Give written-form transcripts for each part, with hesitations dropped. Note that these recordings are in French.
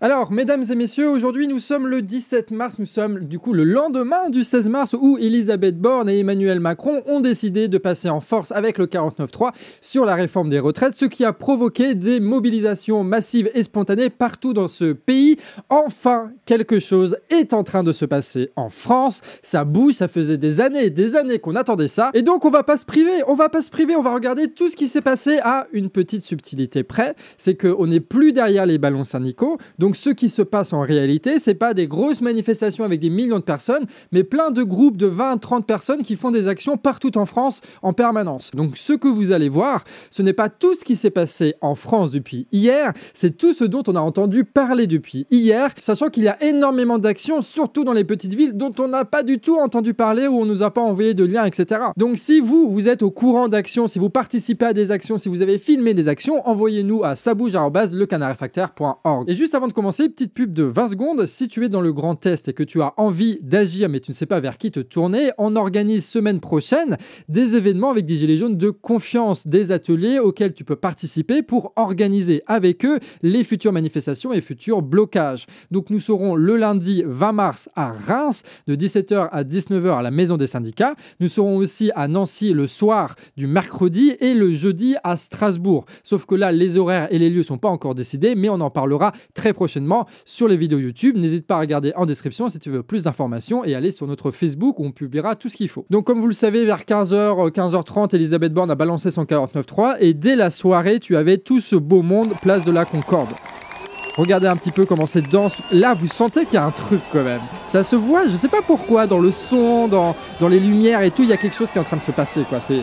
Alors, mesdames et messieurs, aujourd'hui nous sommes le 17 mars, nous sommes du coup le lendemain du 16 mars où Elisabeth Borne et Emmanuel Macron ont décidé de passer en force avec le 49.3 sur la réforme des retraites, ce qui a provoqué des mobilisations massives et spontanées partout dans ce pays. Enfin, quelque chose est en train de se passer en France, ça bouge, ça faisait des années et des années qu'on attendait ça, et donc on va pas se priver, on va regarder tout ce qui s'est passé à une petite subtilité près, c'est qu'on n'est plus derrière les ballons syndicaux. Donc ce qui se passe en réalité, c'est pas des grosses manifestations avec des millions de personnes, mais plein de groupes de 20 à 30 personnes qui font des actions partout en France en permanence. Donc ce que vous allez voir, ce n'est pas tout ce qui s'est passé en France depuis hier, c'est tout ce dont on a entendu parler depuis hier, sachant qu'il y a énormément d'actions, surtout dans les petites villes, dont on n'a pas du tout entendu parler, où on nous a pas envoyé de liens, etc. Donc si vous êtes au courant d'actions, si vous participez à des actions, si vous avez filmé des actions, envoyez-nous à sabouge@lecanardfactaire.org. Et juste avant de commencer, petite pub de 20 secondes, si tu es dans le Grand Est et que tu as envie d'agir mais tu ne sais pas vers qui te tourner, on organise semaine prochaine des événements avec des gilets jaunes de confiance, des ateliers auxquels tu peux participer pour organiser avec eux les futures manifestations et futurs blocages. Donc nous serons le lundi 20 mars à Reims de 17h à 19h à la Maison des syndicats. Nous serons aussi à Nancy le soir du mercredi et le jeudi à Strasbourg. Sauf que là, les horaires et les lieux sont pas encore décidés, mais on en parlera très prochainement sur les vidéos YouTube. N'hésite pas à regarder en description si tu veux plus d'informations et aller sur notre Facebook où on publiera tout ce qu'il faut. Donc comme vous le savez, vers 15h, 15h30, Elisabeth Borne a balancé son 49.3 et dès la soirée, tu avais tout ce beau monde, place de la Concorde. Regardez un petit peu comment c'est dense. Là, vous sentez qu'il y a un truc quand même. Ça se voit, je sais pas pourquoi, dans le son, dans les lumières et tout, il y a quelque chose qui est en train de se passer, quoi. C'est...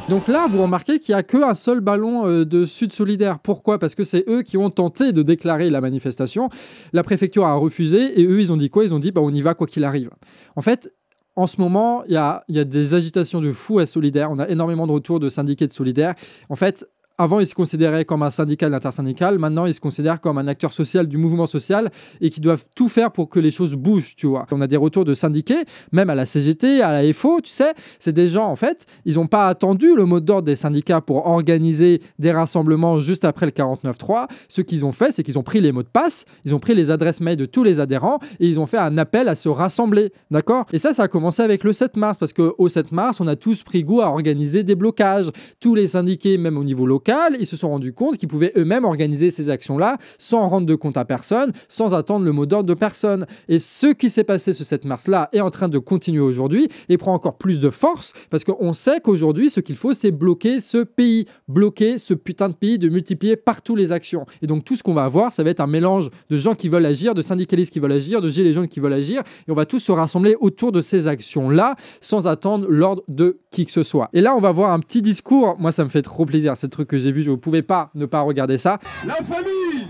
Donc là, vous remarquez qu'il n'y a qu'un seul ballon de Sud Solidaire. Pourquoi? Parce que c'est eux qui ont tenté de déclarer la manifestation. La préfecture a refusé et eux, ils ont dit quoi? Ils ont dit, on y va quoi qu'il arrive. En fait, en ce moment, il y a des agitations de fous à Solidaire. On a énormément de retours de syndiqués de Solidaire. En fait, avant, ils se considéraient comme un syndicat intersyndical. Maintenant, ils se considèrent comme un acteur social du mouvement social et qui doivent tout faire pour que les choses bougent, tu vois. On a des retours de syndiqués, même à la CGT, à la FO, tu sais. C'est des gens, en fait, ils n'ont pas attendu le mot d'ordre des syndicats pour organiser des rassemblements juste après le 49.3. Ce qu'ils ont fait, c'est qu'ils ont pris les mots de passe, ils ont pris les adresses mail de tous les adhérents et ils ont fait un appel à se rassembler, d'accord? Et ça a commencé avec le 7 mars, parce qu'au 7 mars, on a tous pris goût à organiser des blocages. Tous les syndiqués, même au niveau local, ils se sont rendus compte qu'ils pouvaient eux-mêmes organiser ces actions-là sans rendre de compte à personne, sans attendre le mot d'ordre de personne. Et ce qui s'est passé ce 7 mars-là est en train de continuer aujourd'hui et prend encore plus de force parce qu'on sait qu'aujourd'hui, ce qu'il faut, c'est bloquer ce pays, bloquer ce putain de pays, de multiplier partout les actions. Et donc tout ce qu'on va avoir, ça va être un mélange de gens qui veulent agir, de syndicalistes qui veulent agir, de gilets jaunes qui veulent agir, et on va tous se rassembler autour de ces actions-là sans attendre l'ordre de qui que ce soit. Et là, on va voir un petit discours. Moi, ça me fait trop plaisir, c'est le truc que j'ai vu, je ne pouvais pas ne pas regarder ça. La famille,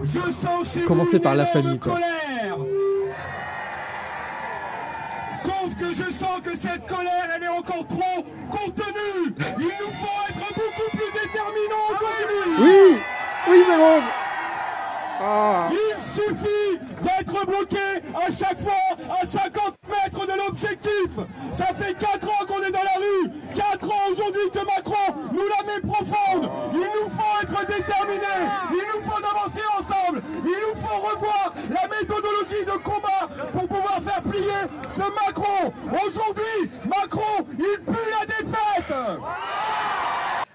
je sens chez commencer vous par une la énorme famille, quoi. Colère. Sauf que je sens que cette colère, elle est encore trop contenue. Il nous faut être beaucoup plus déterminants aujourd'hui. Oui, oui, Jérôme. Ah. Il suffit d'être bloqué à chaque fois à 50 mètres de l'objectif. Ça fait 4 ans qu'on est dans la rue, 4 ans aujourd'hui que Macron nous la met profonde. Il nous faut être déterminés, il nous faut avancer ensemble, il nous faut revoir la méthodologie de combat pour pouvoir faire plier ce Macron. Aujourd'hui, Macron, il pue la défaite.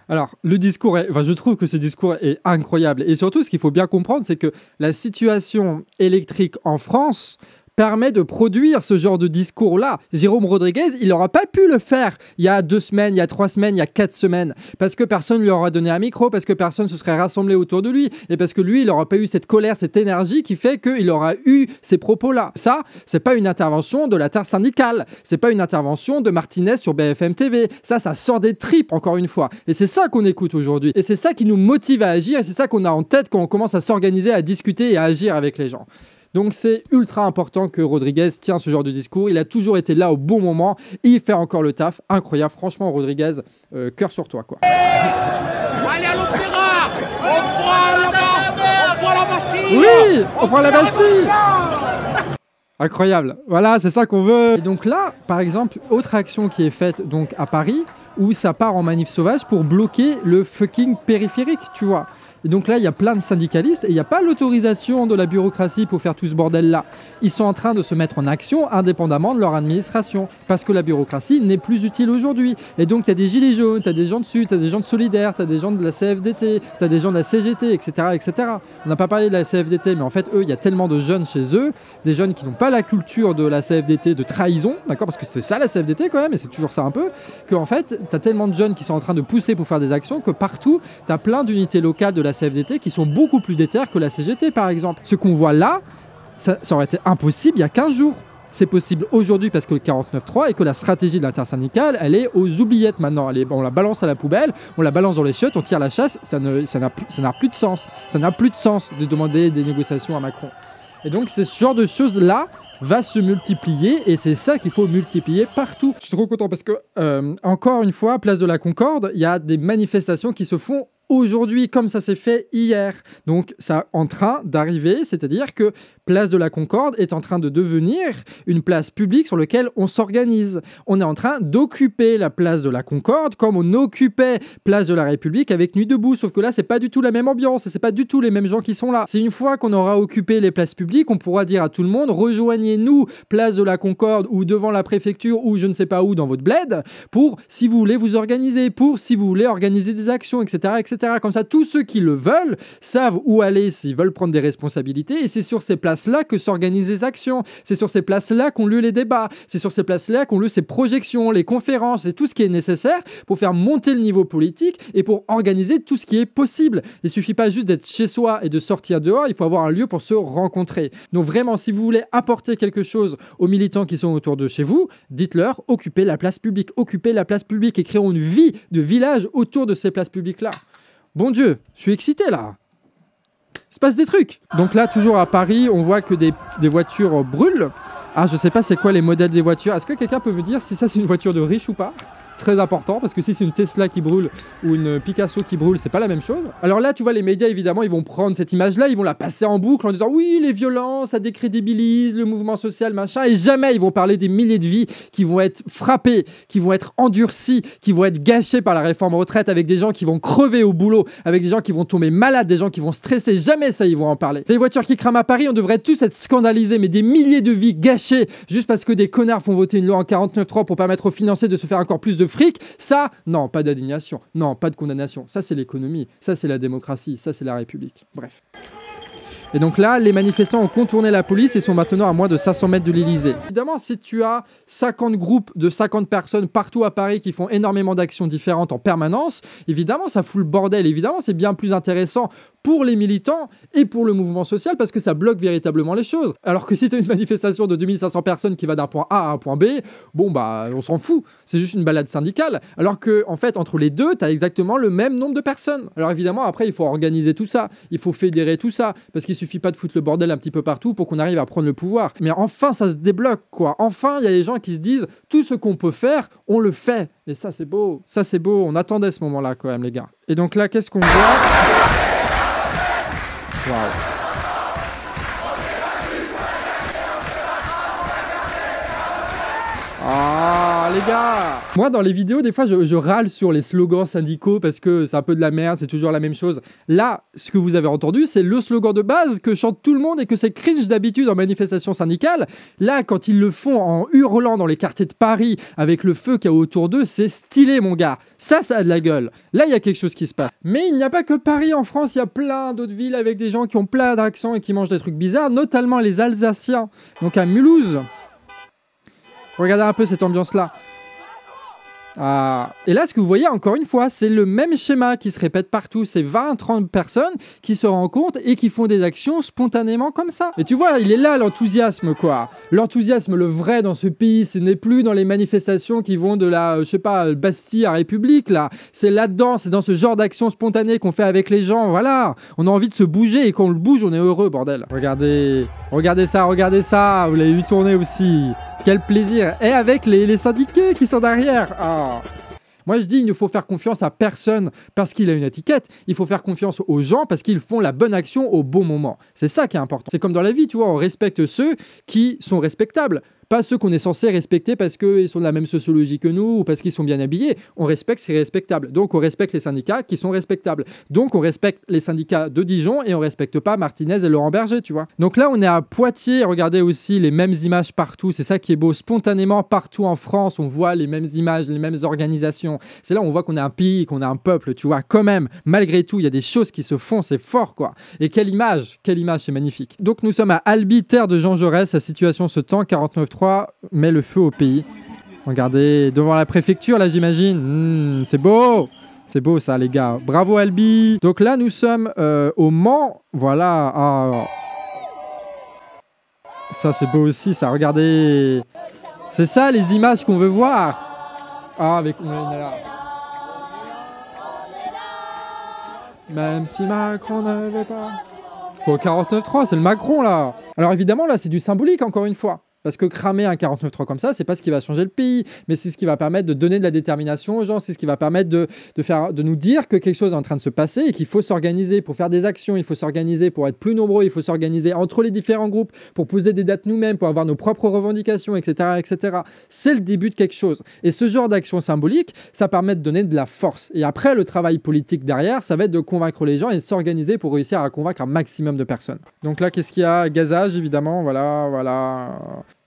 Alors, le discours je trouve que ce discours est incroyable. Et surtout, ce qu'il faut bien comprendre, c'est que la situation électrique en France permet de produire ce genre de discours-là. Jérôme Rodriguez, il n'aura pas pu le faire il y a 2 semaines, il y a 3 semaines, il y a 4 semaines, parce que personne ne lui aura donné un micro, parce que personne se serait rassemblé autour de lui, et parce que lui, il n'aura pas eu cette colère, cette énergie qui fait qu'il aura eu ces propos-là. Ça, c'est pas une intervention de l'intersyndicale, c'est pas une intervention de Martinez sur BFM TV. Ça sort des tripes, encore une fois. Et c'est ça qu'on écoute aujourd'hui. Et c'est ça qui nous motive à agir, et c'est ça qu'on a en tête quand on commence à s'organiser, à discuter et à agir avec les gens. Donc c'est ultra important que Rodriguez tient ce genre de discours. Il a toujours été là au bon moment. Il fait encore le taf. Incroyable. Franchement, Rodriguez, cœur sur toi, quoi. Allez à l'opéra. On prend la Bastille. Oui, on prend la Bastille. Incroyable. Voilà, c'est ça qu'on veut. Et donc là, par exemple, autre action qui est faite donc à Paris, où ça part en manif sauvage pour bloquer le fucking périphérique, tu vois. Et donc là, il y a plein de syndicalistes et il n'y a pas l'autorisation de la bureaucratie pour faire tout ce bordel-là. Ils sont en train de se mettre en action indépendamment de leur administration parce que la bureaucratie n'est plus utile aujourd'hui. Et donc, tu as des gilets jaunes, tu as des gens dessus, tu as des gens de Solidaire, tu as des gens de la CFDT, tu as des gens de la CGT, etc. etc. On n'a pas parlé de la CFDT, mais en fait, eux, il y a tellement de jeunes chez eux, des jeunes qui n'ont pas la culture de la CFDT de trahison, d'accord, parce que c'est ça la CFDT quand même, et c'est toujours ça un peu, qu'en fait, tu as tellement de jeunes qui sont en train de pousser pour faire des actions que partout, tu as plein d'unités locales de la CFDT qui sont beaucoup plus déter que la CGT, par exemple. Ce qu'on voit là, ça aurait été impossible il y a 15 jours. C'est possible aujourd'hui parce que le 49.3 et que la stratégie de l'intersyndicale, elle est aux oubliettes maintenant. On la balance à la poubelle, on la balance dans les chiottes, on tire la chasse, ça n'a plus de sens. Ça n'a plus de sens de demander des négociations à Macron. Et donc, c'est ce genre de choses-là va se multiplier et c'est ça qu'il faut multiplier partout. Je suis trop content parce que, encore une fois, Place de la Concorde, il y a des manifestations qui se font aujourd'hui, comme ça s'est fait hier. Donc, ça est en train d'arriver, c'est-à-dire que Place de la Concorde est en train de devenir une place publique sur laquelle on s'organise. On est en train d'occuper la Place de la Concorde comme on occupait Place de la République avec Nuit debout, sauf que là, c'est pas du tout la même ambiance et c'est pas du tout les mêmes gens qui sont là. C'est une fois qu'on aura occupé les places publiques, on pourra dire à tout le monde, rejoignez-nous Place de la Concorde ou devant la préfecture ou je ne sais pas où dans votre bled pour, si vous voulez vous organiser, pour, si vous voulez organiser des actions, etc., etc. Comme ça, tous ceux qui le veulent savent où aller s'ils veulent prendre des responsabilités et c'est sur ces places-là que s'organisent les actions. C'est sur ces places-là qu'ont lieu les débats. C'est sur ces places-là qu'ont lieu ces projections, les conférences et tout ce qui est nécessaire pour faire monter le niveau politique et pour organiser tout ce qui est possible. Il ne suffit pas juste d'être chez soi et de sortir dehors, il faut avoir un lieu pour se rencontrer. Donc vraiment, si vous voulez apporter quelque chose aux militants qui sont autour de chez vous, dites-leur, occupez la place publique et créons une vie de village autour de ces places publiques-là. Bon Dieu, je suis excité là. Il se passe des trucs. Donc là, toujours à Paris, on voit que des voitures brûlent. Ah, je sais pas c'est quoi les modèles des voitures. Est-ce que quelqu'un peut me dire si ça c'est une voiture de riche ou pas ? Très important, parce que si c'est une Tesla qui brûle ou une Picasso qui brûle, c'est pas la même chose. Alors là, tu vois, les médias, évidemment, ils vont prendre cette image-là, ils vont la passer en boucle en disant « Oui, les violences, ça décrédibilise le mouvement social, machin », et jamais ils vont parler des milliers de vies qui vont être frappées, qui vont être endurcies, qui vont être gâchées par la réforme retraite, avec des gens qui vont crever au boulot, avec des gens qui vont tomber malades, des gens qui vont stresser, jamais ça, ils vont en parler. Les voitures qui crament à Paris, on devrait tous être scandalisés, mais des milliers de vies gâchées, juste parce que des connards font voter une loi en 49.3 pour permettre aux financiers de se faire encore plus de fric, ça, non, pas d'indignation, non, pas de condamnation. Ça, c'est l'économie, ça, c'est la démocratie, ça, c'est la République. Bref. Et donc là, les manifestants ont contourné la police et sont maintenant à moins de 500 mètres de l'Élysée. Évidemment, si tu as 50 groupes de 50 personnes partout à Paris qui font énormément d'actions différentes en permanence, évidemment, ça fout le bordel. Évidemment, c'est bien plus intéressant pour les militants et pour le mouvement social parce que ça bloque véritablement les choses. Alors que si tu as une manifestation de 2500 personnes qui va d'un point A à un point B, bon, bah, on s'en fout. C'est juste une balade syndicale. Alors que, en fait, entre les deux, tu as exactement le même nombre de personnes. Alors évidemment, après, il faut organiser tout ça. Il faut fédérer tout ça parce qu'il suffit pas de foutre le bordel un petit peu partout pour qu'on arrive à prendre le pouvoir. Mais enfin, ça se débloque, quoi. Enfin, il y a des gens qui se disent tout ce qu'on peut faire, on le fait. Et ça, c'est beau. Ça, c'est beau. On attendait ce moment-là, quand même, les gars. Et donc là, qu'est-ce qu'on voit ? Waouh. Ah, les gars! Moi, dans les vidéos, des fois, je râle sur les slogans syndicaux parce que c'est un peu de la merde, c'est toujours la même chose. Là, ce que vous avez entendu, c'est le slogan de base que chante tout le monde et que c'est cringe d'habitude en manifestation syndicale. Là, quand ils le font en hurlant dans les quartiers de Paris avec le feu qu'il y a autour d'eux, c'est stylé, mon gars. Ça a de la gueule. Là, il y a quelque chose qui se passe. Mais il n'y a pas que Paris en France, il y a plein d'autres villes avec des gens qui ont plein d'accents et qui mangent des trucs bizarres, notamment les Alsaciens. Donc à Mulhouse. Regardez un peu cette ambiance-là. Et là, ce que vous voyez, encore une fois, c'est le même schéma qui se répète partout. C'est 20-30 personnes qui se rencontrent et qui font des actions spontanément comme ça. Et tu vois, il est là l'enthousiasme, quoi. L'enthousiasme, le vrai dans ce pays, ce n'est plus dans les manifestations qui vont de la, je sais pas, Bastille à République, là. C'est là-dedans, c'est dans ce genre d'action spontanée qu'on fait avec les gens, voilà. On a envie de se bouger et quand on le bouge, on est heureux, bordel. Regardez ça, vous l'avez vu tourner aussi. Quel plaisir. Et avec les syndiqués qui sont derrière. Oh. Moi, je dis, il ne faut faire confiance à personne parce qu'il a une étiquette. Il faut faire confiance aux gens parce qu'ils font la bonne action au bon moment. C'est ça qui est important. C'est comme dans la vie, tu vois, on respecte ceux qui sont respectables. Pas ceux qu'on est censé respecter parce qu'ils sont de la même sociologie que nous ou parce qu'ils sont bien habillés. On respecte ce qui est respectable. Donc, on respecte les syndicats qui sont respectables. Donc, on respecte les syndicats de Dijon et on respecte pas Martinez et Laurent Berger, tu vois. Donc là, on est à Poitiers. Regardez aussi les mêmes images partout. C'est ça qui est beau. Spontanément, partout en France, on voit les mêmes images, les mêmes organisations. C'est là où on voit qu'on est un pays, qu'on a un peuple, tu vois. Quand même, malgré tout, il y a des choses qui se font. C'est fort, quoi. Et quelle image, c'est magnifique. Donc, nous sommes à Albi, terre de Jean Jaurès. La situation se tend. 49.3 met le feu au pays. Regardez, devant la préfecture, là, j'imagine. C'est beau. C'est beau, ça, les gars. Bravo, Albi. Donc là, nous sommes au Mans. Voilà. Ah. Ça, c'est beau aussi, ça. Regardez. C'est ça, les images qu'on veut voir. Ah, avec... On est là. Même si Macron ne veut pas... Bon, 49.3, c'est le Macron, là. Alors évidemment, là, c'est du symbolique, encore une fois. Parce que cramer un 49.3 comme ça, c'est pas ce qui va changer le pays, mais c'est ce qui va permettre de donner de la détermination aux gens, c'est ce qui va permettre de nous dire que quelque chose est en train de se passer et qu'il faut s'organiser pour faire des actions, il faut s'organiser pour être plus nombreux, il faut s'organiser entre les différents groupes pour poser des dates nous-mêmes, pour avoir nos propres revendications, etc., etc. C'est le début de quelque chose. Et ce genre d'action symbolique, ça permet de donner de la force. Et après, le travail politique derrière, ça va être de convaincre les gens et de s'organiser pour réussir à convaincre un maximum de personnes. Donc là, qu'est-ce qu'il y a? Gazage, évidemment, voilà.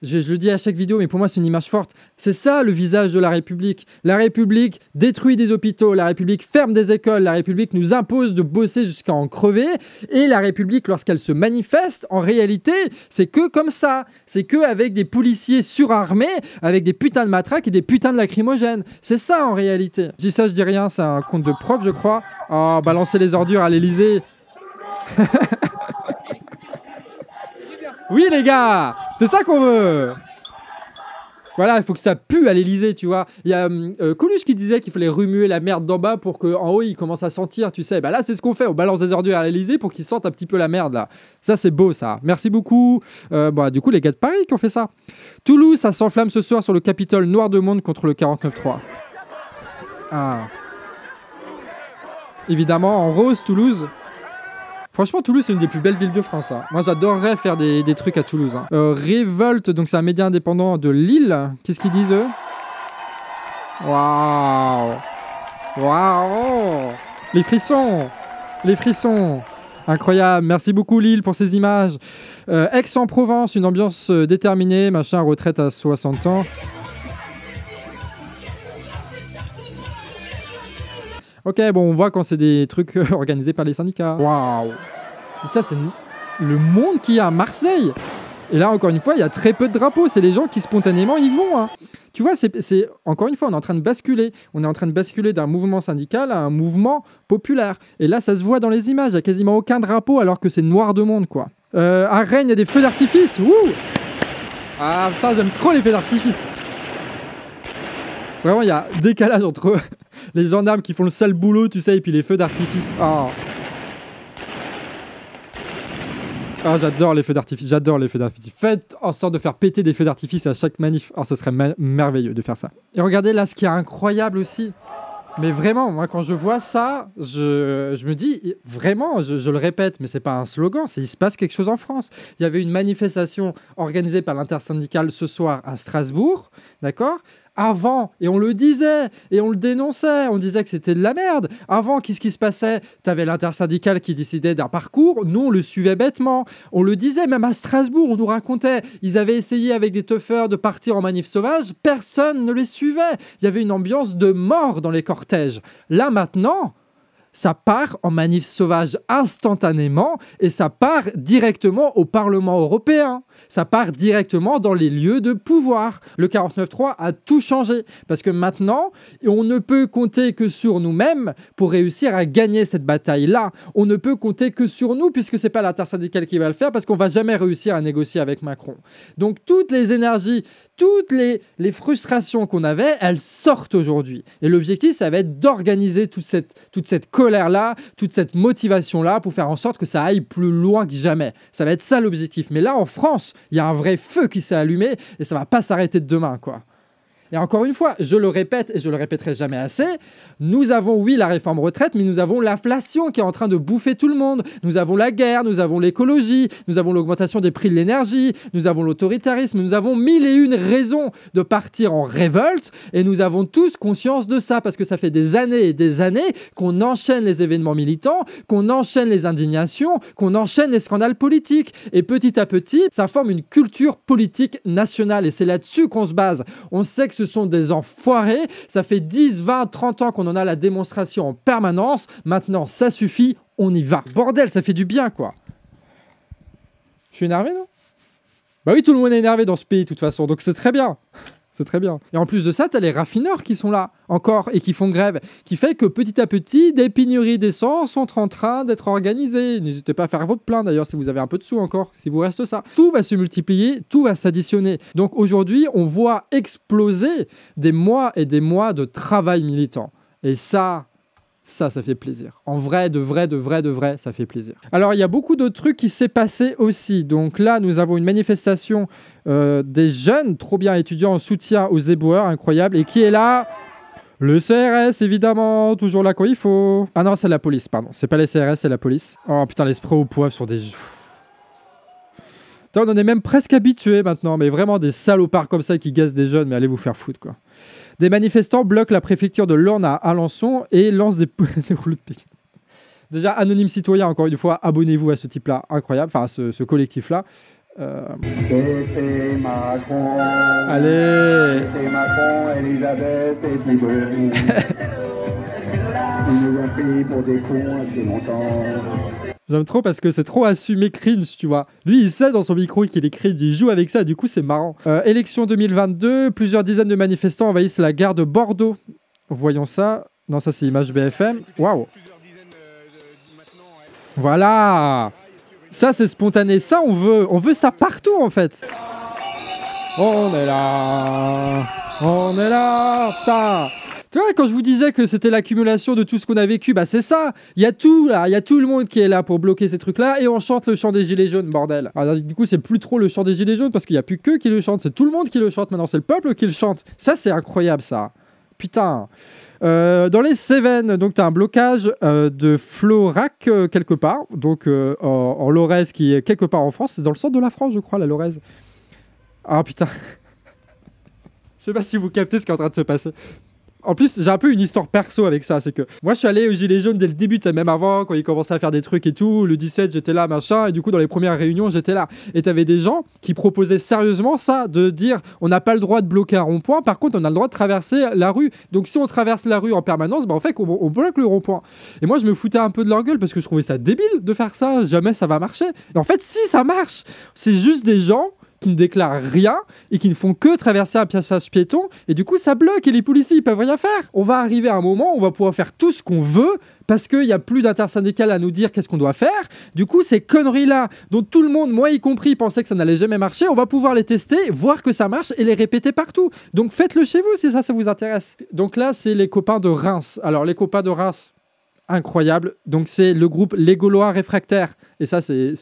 Je le dis à chaque vidéo, mais pour moi, c'est une image forte. C'est ça, le visage de la République. La République détruit des hôpitaux, la République ferme des écoles, la République nous impose de bosser jusqu'à en crever, et la République, lorsqu'elle se manifeste, en réalité, c'est que comme ça. C'est que avec des policiers surarmés, avec des putains de matraques et des putains de lacrymogènes. C'est ça, en réalité. Je dis ça, je dis rien, c'est un conte de prof, je crois. Oh, balancer les ordures à l'Élysée. Oui, les gars, c'est ça qu'on veut. Voilà, il faut que ça pue à l'Élysée, tu vois. Il y a Coluche qui disait qu'il fallait remuer la merde d'en bas pour qu'en haut, il commence à sentir, tu sais. Bah là, c'est ce qu'on fait. On balance des ordures à l'Élysée pour qu'ils sentent un petit peu la merde, là. Ça, c'est beau, ça. Merci beaucoup. Du coup, les gars de Paris qui ont fait ça. Toulouse, ça s'enflamme ce soir sur le Capitole Noir de Monde contre le 49.3. Ah. Évidemment, en rose, Toulouse. Franchement, Toulouse, c'est une des plus belles villes de France. Hein. Moi, j'adorerais faire des trucs à Toulouse. Hein. Révolte, donc c'est un média indépendant de Lille. Qu'est-ce qu'ils disent, eux? Waouh! Les frissons! Incroyable. Merci beaucoup, Lille, pour ces images. Aix-en-Provence, une ambiance déterminée. Machin, retraite à 60 ans. Ok, bon, on voit quand c'est des trucs organisés par les syndicats. Waouh! Ça, c'est le monde qu'il y a à Marseille. Et là, encore une fois, il y a très peu de drapeaux. C'est les gens qui, spontanément, y vont. Hein. Tu vois, c'est encore une fois, on est en train de basculer. On est en train de basculer d'un mouvement syndical à un mouvement populaire. Et là, ça se voit dans les images. Il n'y a quasiment aucun drapeau alors que c'est noir de monde, quoi. À Rennes, il y a des feux d'artifice. Wouh! Ah, putain, j'aime trop les feux d'artifice. Vraiment, il y a décalage entre les gendarmes qui font le sale boulot, tu sais, et puis les feux d'artifice. Oh. Ah, j'adore les feux d'artifice, Faites en sorte de faire péter des feux d'artifice à chaque manif. Oh, ce serait merveilleux de faire ça. Et regardez là, ce qui est incroyable aussi. Mais vraiment, moi, quand je vois ça, je me dis, vraiment, je le répète, mais c'est pas un slogan, il se passe quelque chose en France. Il y avait une manifestation organisée par l'intersyndicale ce soir à Strasbourg, d'accord ? Avant, et on le disait, et on le dénonçait, on disait que c'était de la merde. Avant, qu'est-ce qui se passait? T'avais l'intersyndicale qui décidait d'un parcours, nous on le suivait bêtement. On le disait, même à Strasbourg, on nous racontait, ils avaient essayé avec des teufeurs de partir en manif sauvage, personne ne les suivait. Il y avait une ambiance de mort dans les cortèges. Là maintenant, ça part en manif sauvage instantanément et ça part directement au Parlement européen. Ça part directement dans les lieux de pouvoir. Le 49.3 a tout changé parce que maintenant, on ne peut compter que sur nous-mêmes pour réussir à gagner cette bataille-là. On ne peut compter que sur nous puisque c'est pas l'intersyndicale qui va le faire parce qu'on va jamais réussir à négocier avec Macron. Donc toutes les énergies, toutes les frustrations qu'on avait, elles sortent aujourd'hui. Et l'objectif, ça va être d'organiser toute cette colère-là, toute cette motivation-là pour faire en sorte que ça aille plus loin que jamais. Ça va être ça l'objectif. Mais là, en France, il y a un vrai feu qui s'est allumé et ça va pas s'arrêter de demain, quoi. Et encore une fois, je le répète et je le répéterai jamais assez, nous avons, oui, la réforme retraite, mais nous avons l'inflation qui est en train de bouffer tout le monde. Nous avons la guerre, nous avons l'écologie, nous avons l'augmentation des prix de l'énergie, nous avons l'autoritarisme, nous avons 1001 raisons de partir en révolte et nous avons tous conscience de ça parce que ça fait des années et des années qu'on enchaîne les événements militants, qu'on enchaîne les indignations, qu'on enchaîne les scandales politiques. Et petit à petit, ça forme une culture politique nationale et c'est là-dessus qu'on se base. On sait que ce sont des enfoirés, ça fait 10, 20, 30 ans qu'on en a la démonstration en permanence, maintenant ça suffit, on y va. Bordel, ça fait du bien quoi. Je suis énervé non? Bah oui, tout le monde est énervé dans ce pays de toute façon, donc c'est très bien. C'est très bien. Et en plus de ça, t'as les raffineurs qui sont là, encore, et qui font grève, qui fait que petit à petit, des pénuries d'essence sont en train d'être organisées. N'hésitez pas à faire votre plein d'ailleurs si vous avez un peu de sous encore, si vous reste ça. Tout va se multiplier, tout va s'additionner. Donc aujourd'hui, on voit exploser des mois et des mois de travail militant. Et ça fait plaisir. En vrai, de vrai, ça fait plaisir. Alors, il y a beaucoup d'autres trucs qui s'est passé aussi. Donc là, nous avons une manifestation des jeunes, trop bien étudiants en soutien aux éboueurs, incroyable. Et qui est là? Le CRS, évidemment, toujours là quand il faut. Ah non, c'est la police, pardon. C'est pas les CRS, c'est la police. Oh putain, les sprays au poivre sur des... Putain, on en est même presque habitués maintenant, mais vraiment des salopards comme ça qui gazent des jeunes, mais allez vous faire foutre, quoi. Des manifestants bloquent la préfecture de l'Orne à Alençon et lancent des rouleaux de Pékin. Déjà, anonyme citoyen, encore une fois, abonnez-vous à ce type-là, incroyable, enfin à ce collectif-là. C'était Macron. Allez. C'était Macron, Elisabeth et Thibaudy. Ils nous ont pris pour des cons assez longtemps. J'aime trop parce que c'est trop assumé cringe, tu vois. Lui, il sait dans son micro qu'il est cringe, il joue avec ça, du coup, c'est marrant. Élection 2022, plusieurs dizaines de manifestants envahissent la gare de Bordeaux. Voyons ça. Non, ça, c'est image BFM. Waouh. Voilà. Ça, c'est spontané. Ça, on veut ça partout, en fait. On est là. On est là. Putain. Tu vois, quand je vous disais que c'était l'accumulation de tout ce qu'on a vécu, bah c'est ça. Il y a tout là, il y a tout le monde qui est là pour bloquer ces trucs-là et on chante le chant des gilets jaunes, bordel. Alors, du coup, c'est plus trop le chant des gilets jaunes parce qu'il n'y a plus qu'eux qui le chantent, c'est tout le monde qui le chante maintenant, c'est le peuple qui le chante. Ça, c'est incroyable, ça. Putain. Dans les Cévennes, donc tu as un blocage de Florac quelque part, donc en Lorraise qui est quelque part en France, c'est dans le centre de la France, je crois, la Lorraise. Ah putain. Je sais pas si vous captez ce qui est en train de se passer. En plus, j'ai un peu une histoire perso avec ça, c'est que moi je suis allé aux Gilets jaunes dès le début, tu sais, même avant, quand ils commençaient à faire des trucs et tout, le 17 j'étais là, machin, et du coup dans les premières réunions j'étais là. Et t'avais des gens qui proposaient sérieusement ça, de dire on n'a pas le droit de bloquer un rond-point, par contre on a le droit de traverser la rue. Donc si on traverse la rue en permanence, bah en fait on bloque le rond-point. Et moi je me foutais un peu de leur gueule parce que je trouvais ça débile de faire ça, jamais ça va marcher. Et en fait si ça marche, c'est juste des gens qui ne déclarent rien et qui ne font que traverser un passage piéton et du coup ça bloque et les policiers ils peuvent rien faire. On va arriver à un moment où on va pouvoir faire tout ce qu'on veut parce qu'il n'y a plus d'intersyndical à nous dire qu'est-ce qu'on doit faire. Du coup ces conneries là dont tout le monde, moi y compris, pensait que ça n'allait jamais marcher, on va pouvoir les tester, voir que ça marche et les répéter partout. Donc faites-le chez vous si ça vous intéresse. Donc là c'est les copains de Reims. Alors les copains de Reims, incroyable. Donc c'est le groupe Les Gaulois Réfractaires. Et ça, c'est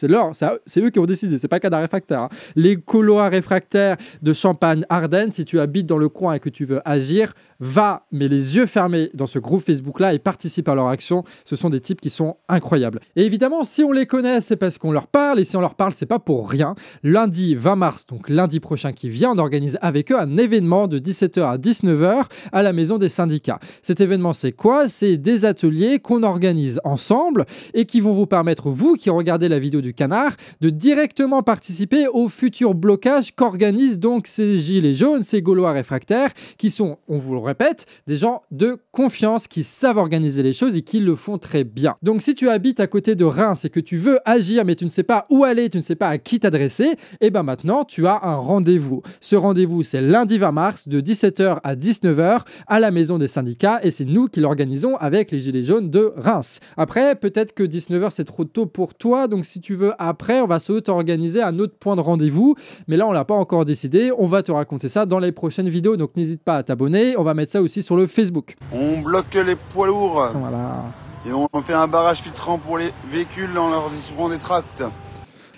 eux qui ont décidé, c'est pas Cada Réfractaire. Hein. Les Gaulois Réfractaires de Champagne-Ardenne, si tu habites dans le coin et que tu veux agir, va, mais les yeux fermés, dans ce groupe Facebook-là et participe à leur action. Ce sont des types qui sont incroyables. Et évidemment, si on les connaît, c'est parce qu'on leur parle. Et si on leur parle, c'est pas pour rien. Lundi 20 mars, donc lundi prochain qui vient, on organise avec eux un événement de 17h à 19h à la Maison des Syndicats. Cet événement, c'est quoi? C'est des ateliers qu'on organise ensemble et qui vont vous permettre, vous qui regardez la vidéo du canard, de directement participer au futur blocage qu'organisent donc ces gilets jaunes, ces Gaulois réfractaires, qui sont, on vous le répète, des gens de confiance, qui savent organiser les choses et qui le font très bien. Donc si tu habites à côté de Reims et que tu veux agir mais tu ne sais pas où aller, tu ne sais pas à qui t'adresser, et ben maintenant tu as un rendez-vous. Ce rendez-vous, c'est lundi 20 mars de 17h à 19h à la Maison des Syndicats et c'est nous qui l'organisons avec les gilets jaunes de Reims. Après, peut-être que 19h c'est trop tôt pour toi, donc si tu veux après, on va s'auto-organiser un autre point de rendez-vous, mais là on l'a pas encore décidé, on va te raconter ça dans les prochaines vidéos, donc n'hésite pas à t'abonner, on va mettre ça aussi sur le Facebook. On bloque les poids lourds. Voilà. Et on fait un barrage filtrant pour les véhicules en leur distribuant des tracts.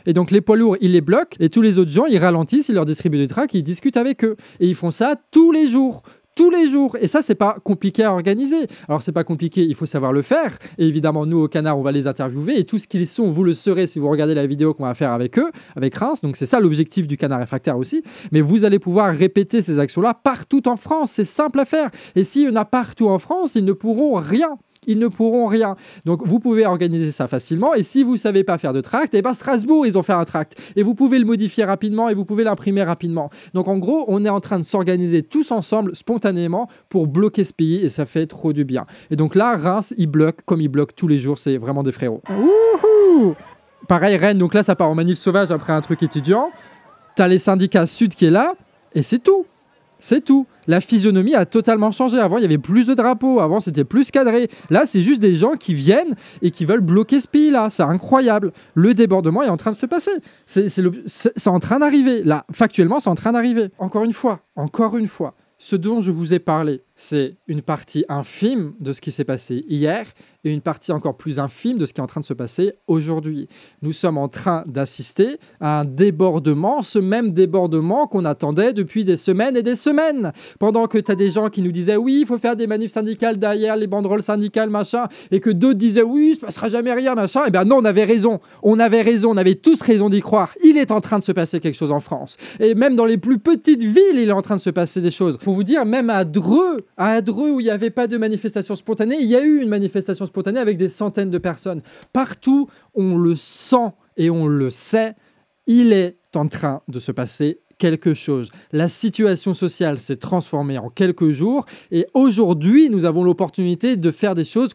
Et donc les poids lourds, ils les bloquent et tous les autres gens, ils ralentissent, ils leur distribuent des tracts, ils discutent avec eux. Et ils font ça tous les jours. Tous les jours. Et ça, c'est pas compliqué à organiser. Alors, c'est pas compliqué, il faut savoir le faire. Et évidemment, nous, au Canard, on va les interviewer. Et tout ce qu'ils sont, vous le saurez si vous regardez la vidéo qu'on va faire avec eux, avec Reims. Donc, c'est ça l'objectif du Canard réfractaire aussi. Mais vous allez pouvoir répéter ces actions-là partout en France. C'est simple à faire. Et s'il y en a partout en France, ils ne pourront rien. Ils ne pourront rien. Donc, vous pouvez organiser ça facilement. Et si vous ne savez pas faire de tract, eh ben Strasbourg, ils ont fait un tract. Et vous pouvez le modifier rapidement et vous pouvez l'imprimer rapidement. Donc, en gros, on est en train de s'organiser tous ensemble, spontanément, pour bloquer ce pays. Et ça fait trop du bien. Et donc là, Reims, ils bloquent comme ils bloquent tous les jours. C'est vraiment des frérots. Wouhou! Pareil, Rennes. Donc là, ça part en manif sauvage après un truc étudiant. T'as les syndicats Sud qui est là. Et c'est tout. C'est tout. La physionomie a totalement changé. Avant, il y avait plus de drapeaux. Avant, c'était plus cadré. Là, c'est juste des gens qui viennent et qui veulent bloquer ce pays-là. C'est incroyable. Le débordement est en train de se passer. C'est en train d'arriver. Là, factuellement, c'est en train d'arriver. Encore une fois, ce dont je vous ai parlé, c'est une partie infime de ce qui s'est passé hier et une partie encore plus infime de ce qui est en train de se passer aujourd'hui. Nous sommes en train d'assister à un débordement, ce même débordement qu'on attendait depuis des semaines et des semaines. Pendant que tu as des gens qui nous disaient « Oui, il faut faire des manifs syndicales derrière les banderoles syndicales, machin », et que d'autres disaient « Oui, il ne se passera jamais rien, machin », et bien non, on avait raison. On avait tous raison d'y croire. Il est en train de se passer quelque chose en France. Et même dans les plus petites villes, il est en train de se passer des choses. Pour vous dire, même à Dreux où il n'y avait pas de manifestation spontanée, il y a eu une manifestation spontanée avec des centaines de personnes. Partout, on le sent et on le sait, il est en train de se passer quelque chose. La situation sociale s'est transformée en quelques jours et aujourd'hui, nous avons l'opportunité de faire des choses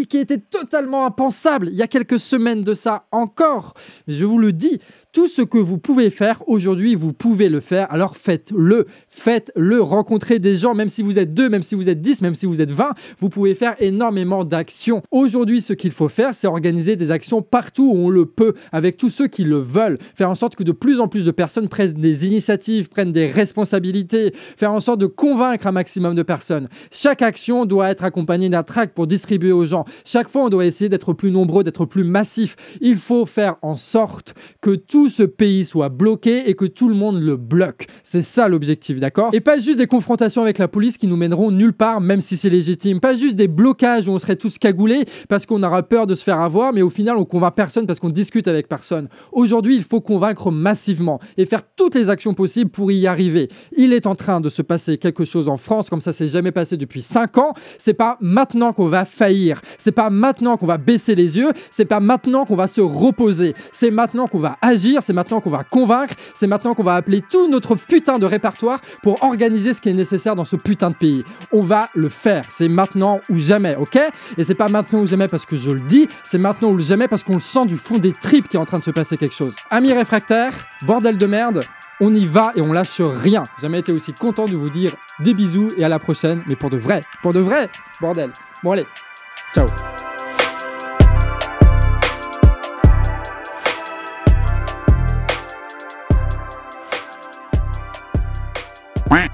qui étaient totalement impensables il y a quelques semaines de ça encore. Je vous le dis, tout ce que vous pouvez faire aujourd'hui, vous pouvez le faire. Alors faites-le. Faites-le. Rencontrez des gens, même si vous êtes 2, même si vous êtes 10, même si vous êtes 20, vous pouvez faire énormément d'actions. Aujourd'hui, ce qu'il faut faire, c'est organiser des actions partout où on le peut, avec tous ceux qui le veulent. Faire en sorte que de plus en plus de personnes prennent des initiatives, prennent des responsabilités. Faire en sorte de convaincre un maximum de personnes. Chaque action doit être accompagnée d'un tract pour distribuer aux gens. Chaque fois, on doit essayer d'être plus nombreux, d'être plus massif. Il faut faire en sorte que tout ce pays soit bloqué et que tout le monde le bloque. C'est ça l'objectif, d'accord? Et pas juste des confrontations avec la police qui nous mèneront nulle part, même si c'est légitime. Pas juste des blocages où on serait tous cagoulés parce qu'on aura peur de se faire avoir, mais au final, on convainc personne parce qu'on discute avec personne. Aujourd'hui, il faut convaincre massivement et faire toutes les actions possibles pour y arriver. Il est en train de se passer quelque chose en France comme ça s'est jamais passé depuis 5 ans. C'est pas maintenant qu'on va faillir. C'est pas maintenant qu'on va baisser les yeux. C'est pas maintenant qu'on va se reposer. C'est maintenant qu'on va agir. C'est maintenant qu'on va convaincre. C'est maintenant qu'on va appeler tout notre putain de répertoire pour organiser ce qui est nécessaire dans ce putain de pays. On va le faire. C'est maintenant ou jamais, ok? Et c'est pas maintenant ou jamais parce que je le dis. C'est maintenant ou jamais parce qu'on le sent du fond des tripes qu'il est en train de se passer quelque chose. Amis réfractaires, bordel de merde, on y va et on lâche rien. J'ai jamais été aussi content de vous dire des bisous et à la prochaine, mais pour de vrai, bordel. Bon allez, ciao. Quack.